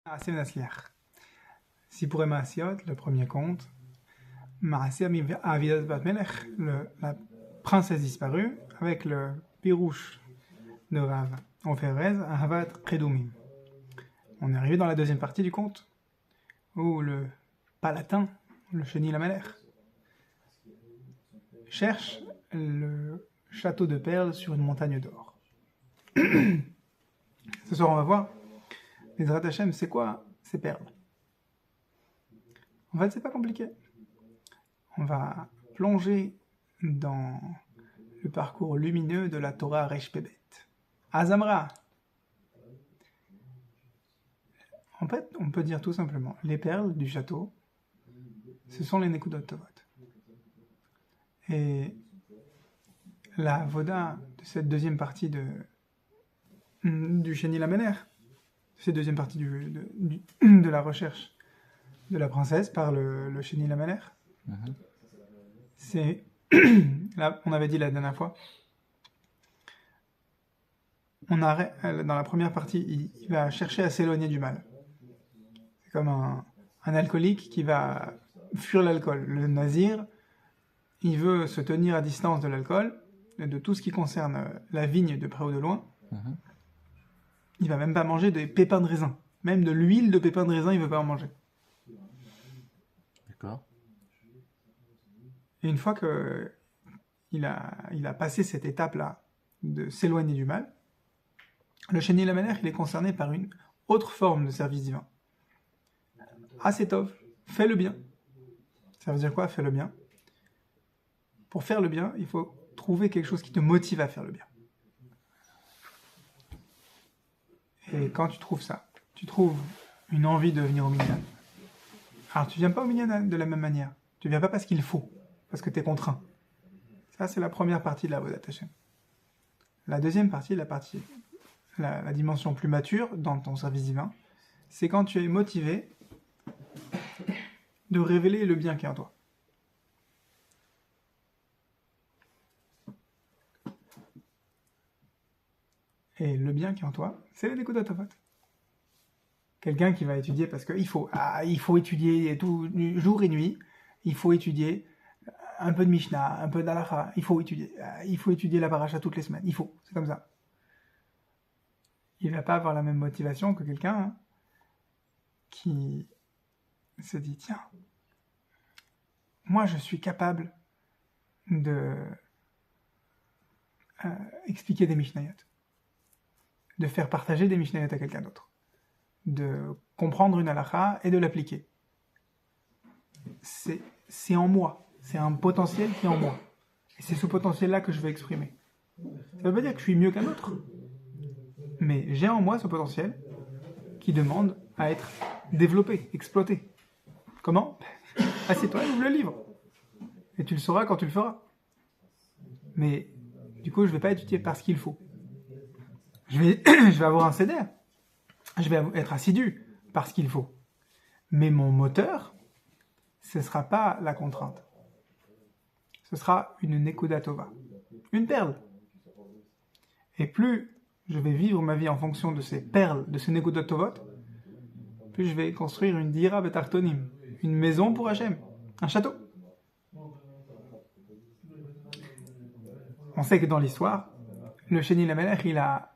Maaseh Nasliach. Si pour Maasiot, le premier conte, Maaseh Avidat Bat Melech, la princesse disparue, avec le pirouche de Rav Oferez, Ahavat Kedumim. On est arrivé dans la deuxième partie du conte, où le palatin, le Sheni Lamelech, cherche le château de perles sur une montagne d'or. Ce soir, on va voir, les Hashem, c'est quoi ces perles? En fait, c'est pas compliqué. On va plonger dans le parcours lumineux de la Torah Resh Pebet. Azamra. En fait, on peut dire tout simplement, les perles du château, ce sont les Nekudot Tovot. Et la voda de cette deuxième partie du Sheni Lamelech, cette deuxième partie de la recherche de la princesse par le Sheni Lamelech, c'est, là, on avait dit la dernière fois, dans la première partie, il va chercher à s'éloigner du mal. C'est comme un alcoolique qui va fuir l'alcool. Le nazir, il veut se tenir à distance de l'alcool, et de tout ce qui concerne la vigne de près ou de loin. Il va même pas manger des pépins de raisin. Même de l'huile de pépins de raisin, il veut pas en manger. D'accord. Et une fois que il a passé cette étape-là de s'éloigner du mal, le Sheni Lamelech, il est concerné par une autre forme de service divin. Asetov, fais le bien. Ça veut dire quoi, fais le bien? Pour faire le bien, il faut trouver quelque chose qui te motive à faire le bien. Et quand tu trouves ça, tu trouves une envie de venir au minyan. Alors tu viens pas au minyan de la même manière. Tu viens pas parce qu'il faut, parce que tu es contraint. Ça, c'est la première partie de la Avodat Hashem. La deuxième partie, la dimension plus mature dans ton service divin, c'est quand tu es motivé de révéler le bien qui est en toi. Et le bien qui est en toi, c'est les Nekudot Tovot. Quelqu'un qui va étudier parce qu'il faut étudier tout, jour et nuit, il faut étudier un peu de Mishnah, un peu d'Halacha, il faut étudier la paracha toutes les semaines, c'est comme ça. Il va pas avoir la même motivation que quelqu'un qui se dit, tiens, moi je suis capable de expliquer des Mishnayot, de faire partager des Mishnayot à quelqu'un d'autre, de comprendre une halakha et de l'appliquer. C'est en moi, c'est un potentiel qui est en moi. Et c'est ce potentiel-là que je vais exprimer. Ça veut pas dire que je suis mieux qu'un autre, mais j'ai en moi ce potentiel qui demande à être développé, exploité. Comment? Assieds-toi et ouvre le livre. Et tu le sauras quand tu le feras. Mais du coup, je vais pas étudier parce qu'il faut. Je vais avoir un CDR. Je vais être assidu parce qu'il faut. Mais mon moteur, ce ne sera pas la contrainte. Ce sera une Nekuda Tova, une perle. Et plus je vais vivre ma vie en fonction de ces perles, de ces Nekuda Tovot, plus je vais construire une Dira Betartonim, une maison pour Hachem, un château. On sait que dans l'histoire, le Sheni Lamelech, il a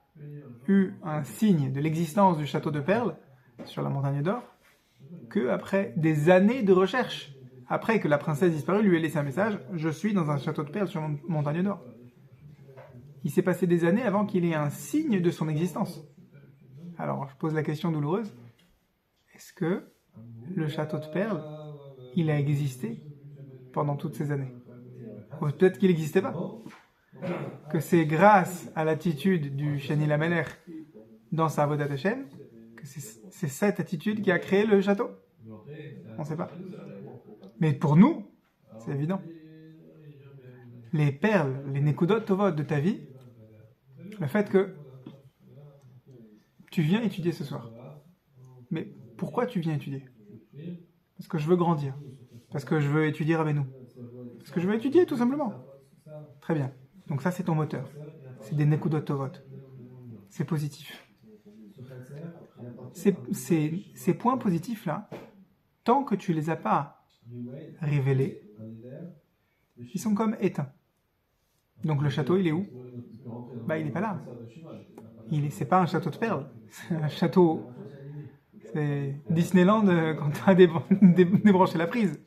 eu un signe de l'existence du château de perles sur la montagne d'or que après des années de recherche, après que la princesse disparue lui ait laissé un message, je suis dans un château de perles sur une montagne d'or. Il s'est passé des années avant qu'il ait un signe de son existence. Alors je pose la question douloureuse, est-ce que le château de perles, il a existé pendant toutes ces années? Ou peut-être qu'il n'existait pas, que c'est grâce à l'attitude du Sheni Lamelech dans sa Avodat Hashem que c'est cette attitude qui a créé le château. On ne sait pas. Mais pour nous, c'est évident. Les perles, les Nekudot Tovot de ta vie, le fait que tu viens étudier ce soir. Mais pourquoi tu viens étudier? Parce que je veux grandir. Parce que je veux étudier Rabbeinu. Parce que je veux étudier, tout simplement. Très bien. Donc ça, c'est ton moteur. C'est des Nekudot Tovot. C'est positif. ces points positifs-là, tant que tu les as pas révélés, ils sont comme éteints. Donc le château, il est où? Il n'est pas là. C'est pas un château de perles. C'est un château... C'est Disneyland quand tu as débranché la prise.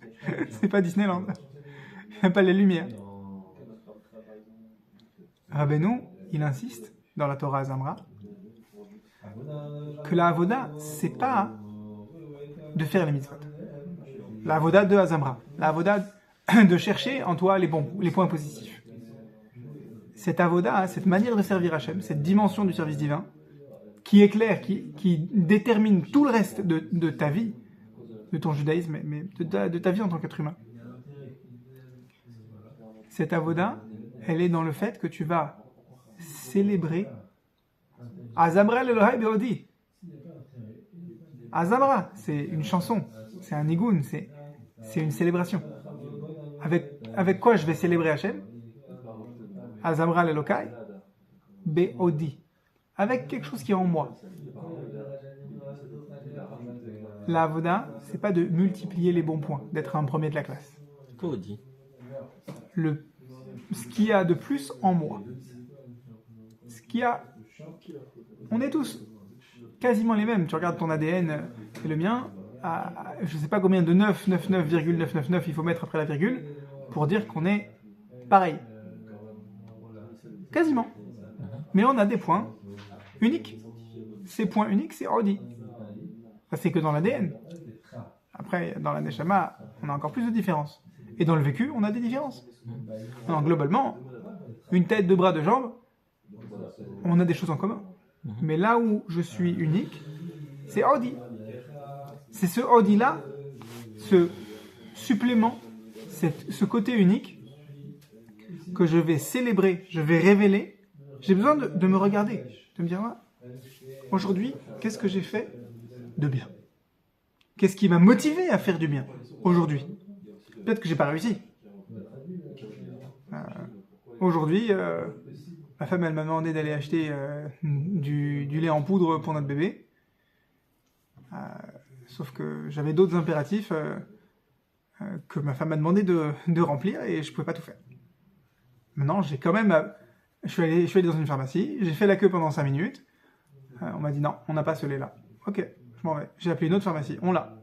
C'est pas Disneyland. Il n'y a pas les lumières. Rabbeinu, il insiste dans la Torah Zamra que la avoda, c'est pas de faire les mitzvot. La avoda de Azamra. La avoda de chercher en toi les points positifs. Cette avoda, cette manière de servir Hachem, cette dimension du service divin, qui éclaire, qui détermine tout le reste de ta vie, de ton judaïsme, mais de ta vie en tant qu'être humain. Cette avoda, elle est dans le fait que tu vas célébrer Azamra l'Elohai Be'odi. Azamra, c'est une chanson, c'est un nigun, c'est une célébration. Avec quoi je vais célébrer Hachem? Azamra l'Elohai Be'odi. Avec quelque chose qui est en moi. La avoda, c'est pas de multiplier les bons points, d'être un premier de la classe. Be'odi. Ce qu'il y a de plus en moi. On est tous quasiment les mêmes. Tu regardes ton ADN et le mien, je ne sais pas combien de 999,999 il faut mettre après la virgule pour dire qu'on est pareil. Quasiment. Mais on a des points uniques. Ces points uniques, c'est Odi. Ça, c'est que dans l'ADN. Après, dans la Neshama, on a encore plus de différences. Et dans le vécu, on a des différences. Alors, globalement, une tête, deux bras, deux jambes, on a des choses en commun. Mais là où je suis unique, c'est Odi. C'est ce Odi-là, ce supplément, ce côté unique que je vais célébrer, je vais révéler. J'ai besoin de me regarder, de me dire, aujourd'hui, qu'est-ce que j'ai fait de bien? Qu'est-ce qui m'a motivé à faire du bien aujourd'hui? Peut-être que j'ai pas réussi. Aujourd'hui, ma femme, elle m'a demandé d'aller acheter du lait en poudre pour notre bébé. Sauf que j'avais d'autres impératifs que ma femme m'a demandé de remplir et je pouvais pas tout faire. Maintenant, j'ai quand même... Je suis allé dans une pharmacie, j'ai fait la queue pendant 5 minutes. On m'a dit non, on n'a pas ce lait-là. Ok, je m'en vais. J'ai appelé une autre pharmacie, on l'a.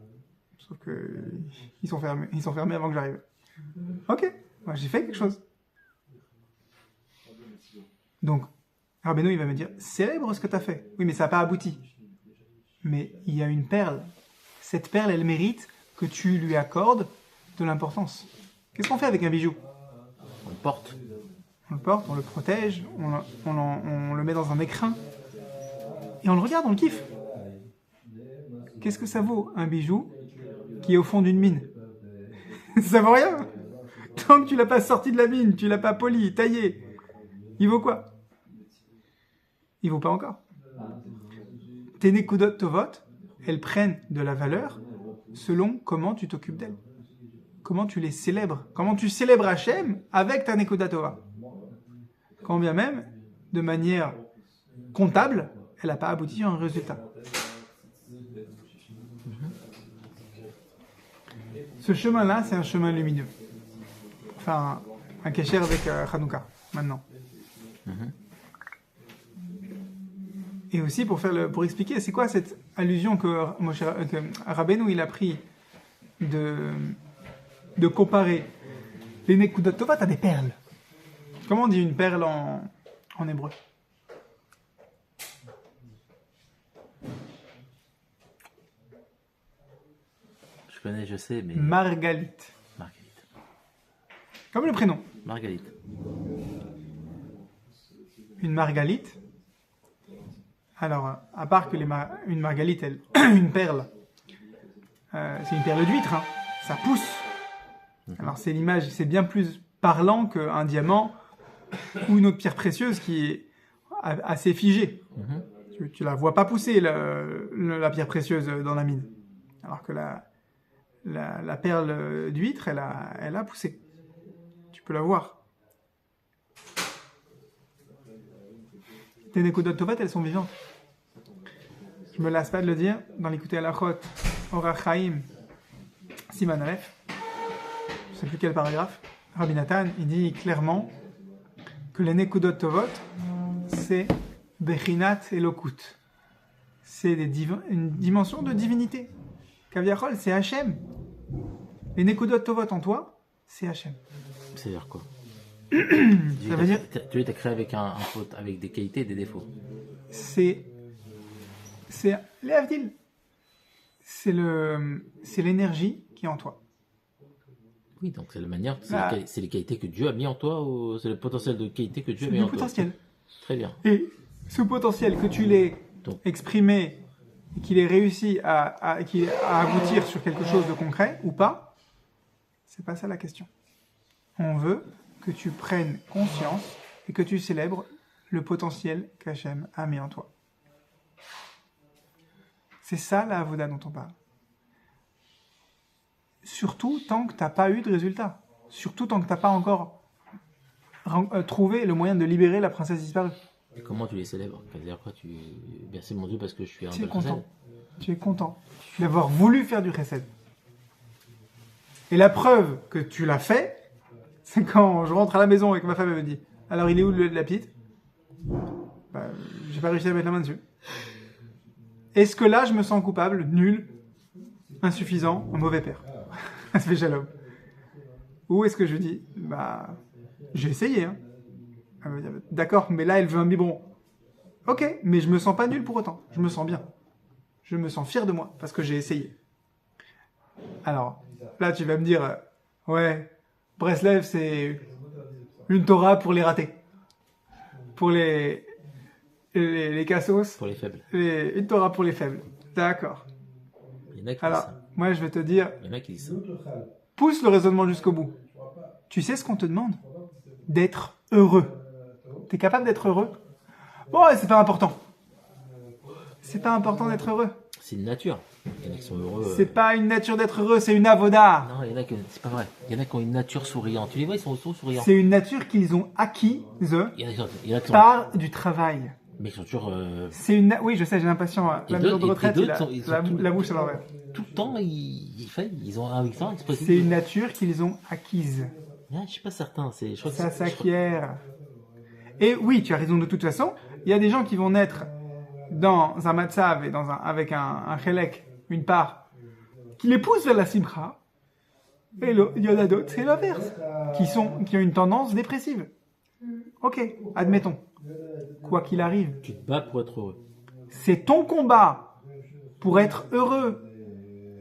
Sauf que ils sont fermés avant que j'arrive. Ok, moi j'ai fait quelque chose. Donc, Rabbeinu, il va me dire, célèbre ce que tu as fait. Oui, mais ça n'a pas abouti. Mais il y a une perle. Cette perle, elle mérite que tu lui accordes de l'importance. Qu'est-ce qu'on fait avec un bijou? On le porte. On le porte, on le protège, on le met dans un écrin. Et on le regarde, on le kiffe. Qu'est-ce que ça vaut, un bijou qui est au fond d'une mine? Ça vaut rien. Tant que tu l'as pas sorti de la mine, tu l'as pas poli, taillé. Il vaut quoi? Il vaut pas encore. Tes nekudot tovot, elles prennent de la valeur selon comment tu t'occupes d'elles. Comment tu les célèbres. Comment tu célèbres Hachem avec ta nekudat tova. Quand bien même, de manière comptable, elle n'a pas abouti à un résultat. Ce chemin-là, c'est un chemin lumineux. Enfin, un kécher avec Hanouka, maintenant. Et aussi pour expliquer, c'est quoi cette allusion que Rabbeinu il a pris de comparer les nekudot tova à des perles. Comment on dit une perle en hébreu? Je connais, je sais, mais... Margalite. Marguerite. Comme le prénom. Marguerite. Une margalite. Alors, à part que une margalite, une perle, c'est une perle d'huître, hein, ça pousse. Alors c'est l'image, c'est bien plus parlant qu'un diamant ou une autre pierre précieuse qui est assez figée. Tu la vois pas pousser, la pierre précieuse dans la mine. Alors que la perle d'huître, elle a poussé. Tu peux la voir. Tes nekudot tovat, elles sont vivantes. je me lasse pas de le dire, dans l'écouté Halachot, Orach Chaim, Siman Aleph, je sais plus quel paragraphe, Rabbi Nathan, il dit clairement que les Nekudot Tovot, c'est Bechinat Elokut. C'est une dimension de divinité. Kaviachol, c'est Hachem. Les Nekudot Tovot en toi, c'est Hachem. C'est-à-dire quoi? Ça veut dire... Tu es créé avec un faute, avec des qualités et des défauts. C'est les Avdil. C'est l'énergie qui est en toi. Oui, donc c'est la manière, c'est les qualités que Dieu a mis en toi, ou c'est le potentiel de qualité que Dieu a mis en toi. C'est le potentiel. Très bien. Et ce potentiel, que tu l'aies exprimé, et qu'il ait réussi à aboutir sur quelque chose de concret ou pas, c'est pas ça la question. On veut que tu prennes conscience et que tu célèbres le potentiel qu'Hachem a mis en toi. C'est ça la avoda dont on parle. Surtout tant que tu n'as pas eu de résultat. Surtout tant que tu n'as pas encore trouvé le moyen de libérer la princesse disparue. Et comment tu les célèbres? C'est-à-dire quoi? Merci mon Dieu parce que je suis un peu content. Tu es content d'avoir voulu faire du chesed. Et la preuve que tu l'as fait, c'est quand je rentre à la maison et que ma femme me dit « Alors il est où la petite ?» J'ai pas réussi à mettre la main dessus. Est-ce que là je me sens coupable, nul, insuffisant, un mauvais père? Ça fait shalom. Ou est-ce que je dis j'ai essayé, hein. D'accord, mais là elle veut un biberon. Ok, mais je me sens pas nul pour autant. Je me sens bien. Je me sens fier de moi parce que j'ai essayé. Alors, là tu vas me dire ouais, Breslev c'est une Torah pour les ratés. Pour les cassos. Pour les faibles. Une Torah pour les faibles. D'accord. Il y en a qui Alors, disent ça. Moi je vais te dire, Il y en a qui disent ça. Pousse le raisonnement jusqu'au bout. Tu sais ce qu'on te demande? D'être heureux. T'es capable d'être heureux? Bon, c'est pas important. C'est pas important d'être heureux. C'est une nature. Il y en a qui sont heureux. C'est pas une nature d'être heureux, c'est une avoda. Non, il y en a qui... C'est pas vrai. Il y en a qui ont une nature souriante. Tu les vois, ils sont souriants. C'est une nature qu'ils ont acquise par du travail. Mais ils sont toujours... Oui, je sais, j'ai l'impression. La maison de retraite, la bouche à l'envers. Tout le temps, ils ont un temps. C'est une nature qu'ils ont acquise. Ah, je suis pas certain. Ça s'acquiert. Et oui, tu as raison de toute façon. Il y a des gens qui vont naître dans un matzav et avec un chelek, une part, qui les pousse vers la simcha. Et il y en a d'autres, c'est l'inverse, qui ont une tendance dépressive. Ok, admettons. Quoi qu'il arrive. Tu te bats pour être heureux. C'est ton combat pour être heureux.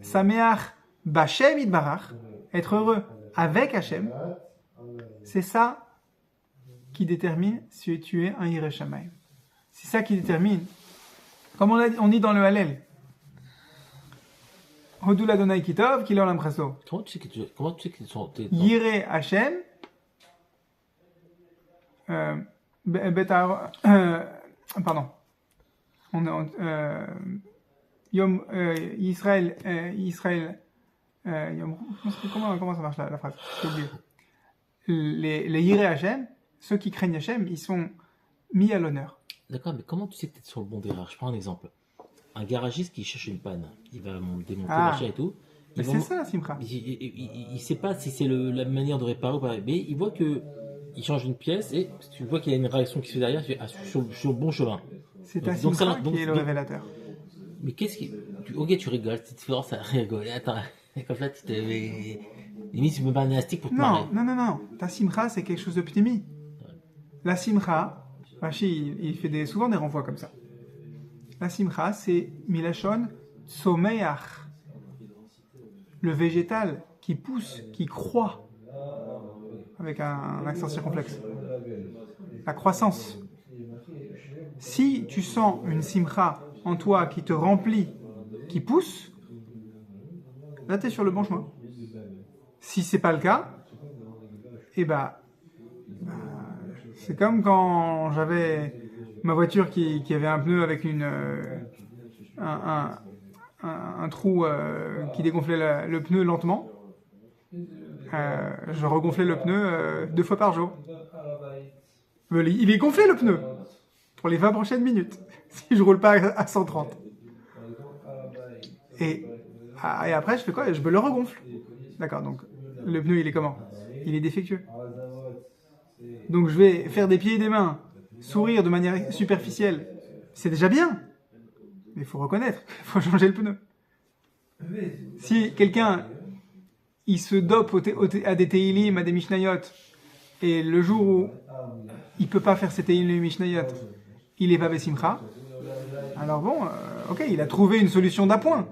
Sameach Bachem Idbarach, être heureux avec Hachem, c'est ça qui détermine si tu es un Yireh Shamayim. C'est ça qui détermine. Comme on dit dans le Hallel. Hodou l'Adonai Kitov, Kilo l'Ampraso. Comment tu sais qu'ils sont... Yireh Hachem, pardon. Yom Israël, comment ça marche la phrase? J'ai oublié. Les Yireh Hachem, ceux qui craignent Hachem, ils sont mis à l'honneur. D'accord, mais comment tu sais que tu es sur le bon démarrage? Je prends un exemple. Un garagiste qui cherche une panne, il va démonter machin et tout. C'est ça, Simcha. Il sait pas si c'est la manière de réparer ou pas, mais il voit que il change une pièce et tu vois qu'il y a une réaction qui se fait derrière, tu fais sur le bon chemin. C'est ta Simcha qui est le révélateur. Mais qu'est-ce qui... Ok, tu rigoles, tu te fais ça rigoler. Attends, comme ça, tu te... Limite, tu me mets un élastique pour te marrer. Non. Ta Simcha, c'est quelque chose de ptimi. La Simcha, Rashi, il fait souvent des renvois comme ça. La Simcha, c'est Milachon Tsomeach. Le végétal qui pousse, qui croît. Avec un accent circonflexe. La croissance. Si tu sens une Simcha en toi qui te remplit, qui pousse, là tu es sur le bon chemin. Si c'est pas le cas, c'est comme quand j'avais ma voiture qui avait un pneu avec un trou qui dégonflait le pneu lentement. Je regonflais le pneu 2 fois par jour. Il est gonflé le pneu pour les 20 prochaines minutes si je roule pas à 130. Et après, je fais quoi? Je me le regonfle. D'accord, donc le pneu, il est comment? Il est défectueux. Donc je vais faire des pieds et des mains, sourire de manière superficielle. C'est déjà bien. Mais il faut reconnaître, il faut changer le pneu. Si quelqu'un, il se dope à des Teilim, à des Mishnayot, et le jour où il peut pas faire ses Teilim et Mishnayot, il est pas Bessimcha, alors bon, ok, il a trouvé une solution d'appoint.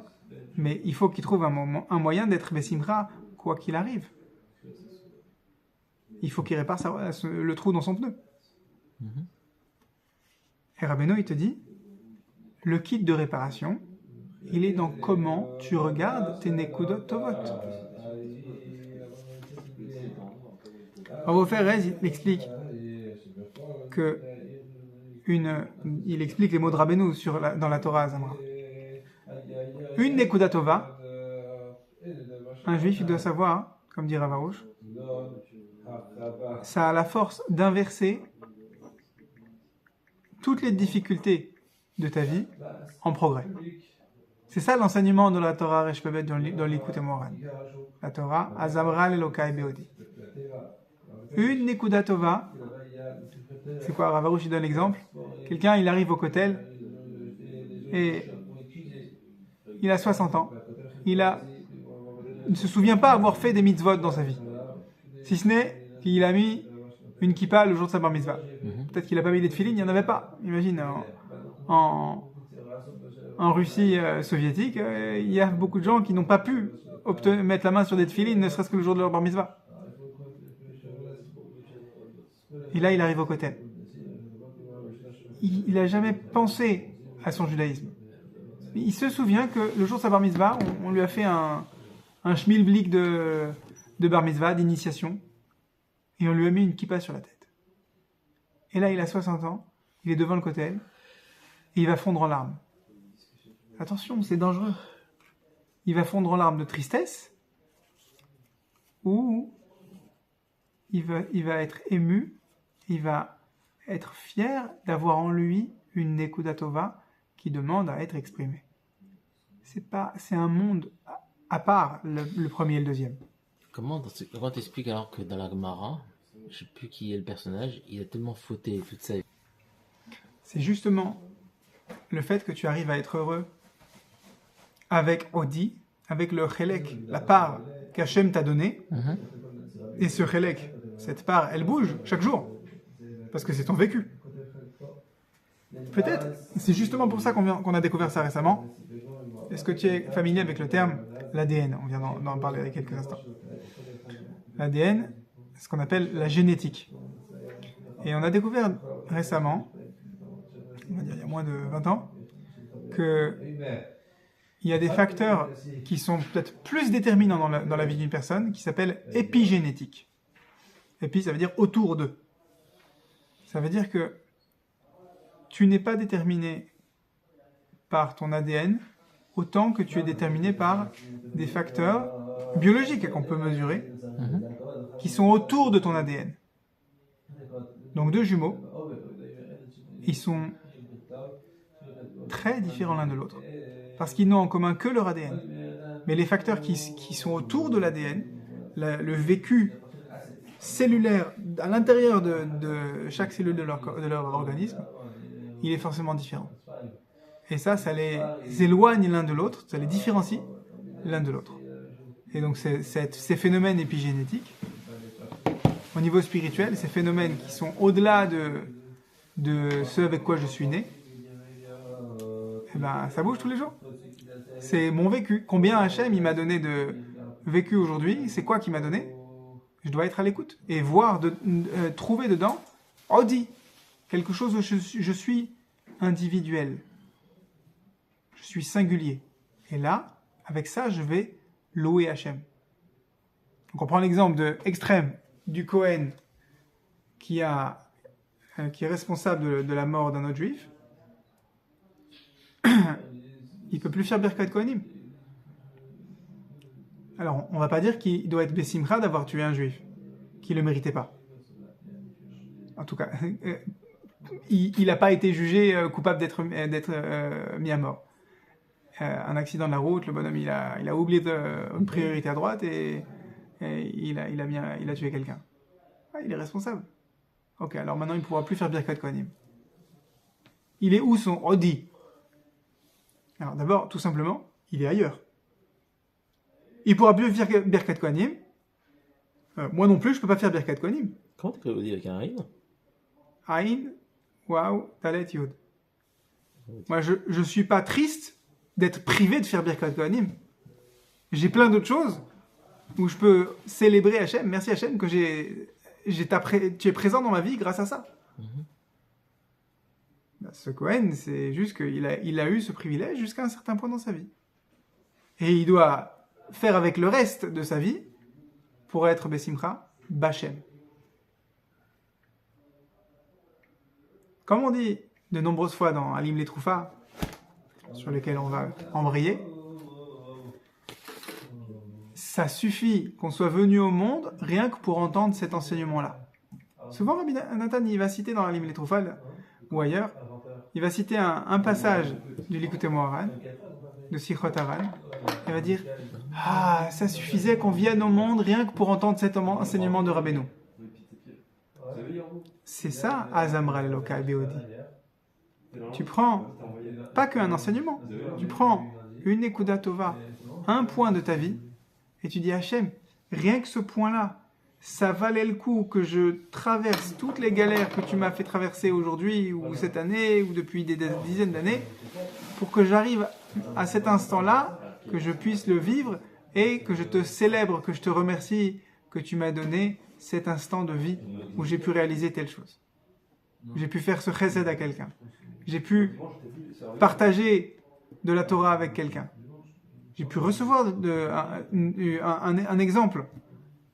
Mais il faut qu'il trouve un moyen d'être Bessimcha, quoi qu'il arrive. Il faut qu'il répare le trou dans son pneu. Et Rabbeinu, il te dit, le kit de réparation, il est dans comment tu regardes tes Nekudot Tovot. Rav Ofer Rez, il explique que il explique les mots de Rabbeinu dans la Torah Azamra. Une Nekuda Tova, un juif, il doit savoir, comme dit Rav Arush, ça a la force d'inverser toutes les difficultés de ta vie en progrès. C'est ça l'enseignement de la Torah Resh Pebet dans l'Ikut Moran. La Torah, Azamra Elokai Beodi. Une Nekuda Tova, c'est quoi? Rav Arush, il donne l'exemple. Quelqu'un, il arrive au kotel et il a 60 ans. Il ne se souvient pas avoir fait des mitzvot dans sa vie. Si ce n'est qu'il a mis une kippa le jour de sa bar mitzvah. Peut-être qu'il n'a pas mis des tefilines, il n'y en avait pas. Imagine, en Russie soviétique, il y a beaucoup de gens qui n'ont pas pu mettre la main sur des tefilines, ne serait-ce que le jour de leur bar mitzvah. Et là, il arrive au kotel. Il n'a jamais pensé à son judaïsme. Il se souvient que le jour de sa bar mitzvah, on lui a fait un schmilblick de bar mitzvah, d'initiation, et on lui a mis une kippa sur la tête. Et là, il a 60 ans, il est devant le kotel, et il va fondre en larmes. Attention, c'est dangereux. Il va fondre en larmes de tristesse, ou il va être ému, il va être fier d'avoir en lui une Nekuda Tova qui demande à être exprimée. C'est un monde à part, le premier et le deuxième. Comment t'expliques alors que dans la Gemara, je ne sais plus qui est le personnage, il a tellement fauté toute sa vie. C'est justement le fait que tu arrives à être heureux avec Odi, avec le Chelek, la part qu'Hachem t'a donnée, et ce Chelek, cette part, elle bouge chaque jour, parce que c'est ton vécu. Peut-être, c'est justement pour ça qu'on a découvert ça récemment. Est-ce que tu es familier avec le terme l'ADN? On vient d'en parler il y a quelques instants. L'ADN, c'est ce qu'on appelle la génétique. Et on a découvert récemment, on va dire il y a moins de 20 ans, qu'il y a des facteurs qui sont peut-être plus déterminants dans la vie d'une personne, qui s'appellent épigénétiques. Épi, ça veut dire autour d'eux. Ça veut dire que tu n'es pas déterminé par ton ADN autant que tu es déterminé par des facteurs biologiques qu'on peut mesurer, qui sont autour de ton ADN. Donc deux jumeaux, ils sont très différents l'un de l'autre, parce qu'ils n'ont en commun que leur ADN. Mais les facteurs qui sont autour de l'ADN, le vécu cellulaire à l'intérieur de chaque cellule de leur organisme, il est forcément différent. Et ça les éloigne l'un de l'autre, ça les différencie l'un de l'autre. Et donc ces phénomènes épigénétiques, au niveau spirituel, ces phénomènes qui sont au-delà de ce avec quoi je suis né, eh ben, ça bouge tous les jours. C'est mon vécu. Combien Hachem il m'a donné de vécu aujourd'hui, c'est quoi qu'il m'a donné? Je dois être à l'écoute et voir, trouver dedans, Odi, quelque chose où je suis individuel. Je suis singulier. Et là, avec ça, je vais louer Hachem. Donc on prend l'exemple extrême du Cohen qui est responsable de la mort d'un autre juif. Il peut plus faire Birkat Kohanim. Alors, on va pas dire qu'il doit être Bessimcha d'avoir tué un juif, qui le méritait pas. En tout cas, il n'a pas été jugé coupable d'être mis à mort. un accident de la route, le bonhomme il a oublié une priorité à droite et il a tué quelqu'un. Ah, il est responsable. Ok, alors maintenant il ne pourra plus faire Birkat Kohanim. Il est où son Odi? Alors d'abord, tout simplement, il est ailleurs. Il pourra plus faire Birkat Kohanim. Moi non plus, je peux pas faire Birkat Kohanim. Comment tu peux dire avec un Aïn? Aïn, Waouh, Talet, Yud. Moi, je suis pas triste d'être privé de faire Birkat Kohanim. J'ai plein d'autres choses où je peux célébrer Hachem. Merci Hachem que tu es présent dans ma vie grâce à ça. Ce Kohen, c'est juste qu'il a eu ce privilège jusqu'à un certain point dans sa vie. Et il doit faire avec le reste de sa vie pour être Bessimcha, Bachem. Comme on dit de nombreuses fois dans Alim les Troufa, sur lesquels on va embrayer, ça suffit qu'on soit venu au monde rien que pour entendre cet enseignement-là. Souvent, Rabbi Nathan, il va citer dans Alim les Troufa ou ailleurs, il va citer un passage du Likutei Moharan, de Sichot Haran. Il va dire « Ah, ça suffisait qu'on vienne au monde rien que pour entendre cet enseignement de Rabbeinu. » C'est ça, Azamra Elokai Beodi. Tu prends pas qu'un enseignement, tu prends une Nekuda Tova, un point de ta vie, et tu dis Hachem, rien que ce point-là, ça valait le coup que je traverse toutes les galères que tu m'as fait traverser aujourd'hui, ou cette année, ou depuis des dizaines d'années, pour que j'arrive à cet instant-là, que je puisse le vivre, et que je te célèbre, que je te remercie, que tu m'as donné cet instant de vie où j'ai pu réaliser telle chose. J'ai pu faire ce chesed à quelqu'un. J'ai pu partager de la Torah avec quelqu'un. J'ai pu recevoir un exemple.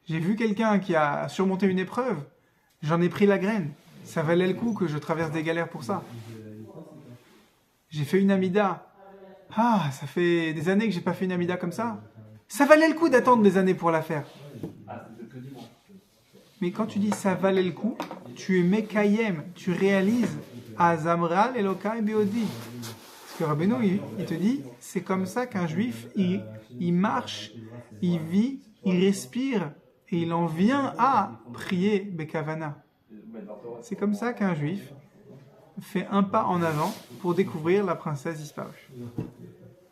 J'ai vu quelqu'un qui a surmonté une épreuve. J'en ai pris la graine. Ça valait le coup que je traverse des galères pour ça. J'ai fait une amida. Ah, ça fait des années que j'ai pas fait une amida comme ça. Ça valait le coup d'attendre des années pour la faire. Mais quand tu dis ça valait le coup, tu es Mekayem, tu réalises Azamral Elokai Beodi. Parce que Rabbeinu, il te dit, c'est comme ça qu'un juif, il marche, il vit, il respire, et il en vient à prier Bekavana. C'est comme ça qu'un juif fait un pas en avant pour découvrir la princesse disparue.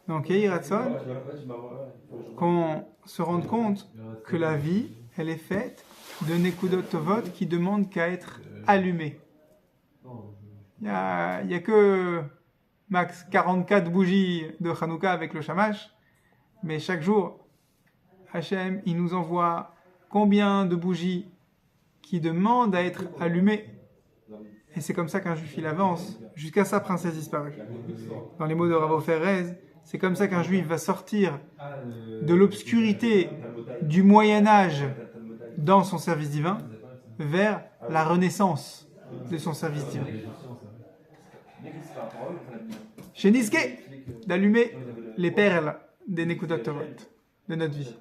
Donc, Yehi Ratzon, qu'on se rende compte que la vie, elle est faite de Nekudot Tovot qui demandent qu'à être allumées. Il n'y a que max 44 bougies de Hanouka avec le Shamash, mais chaque jour, Hachem, il nous envoie combien de bougies qui demandent à être allumées. Et c'est comme ça qu'un juif il avance jusqu'à sa princesse disparue. Dans les mots de Rav Ofer Rez, c'est comme ça qu'un juif va sortir de l'obscurité du Moyen-Âge dans son service divin vers la renaissance de son service divin. Chez Niske, d'allumer les perles des Nekudot Tovot de notre vie.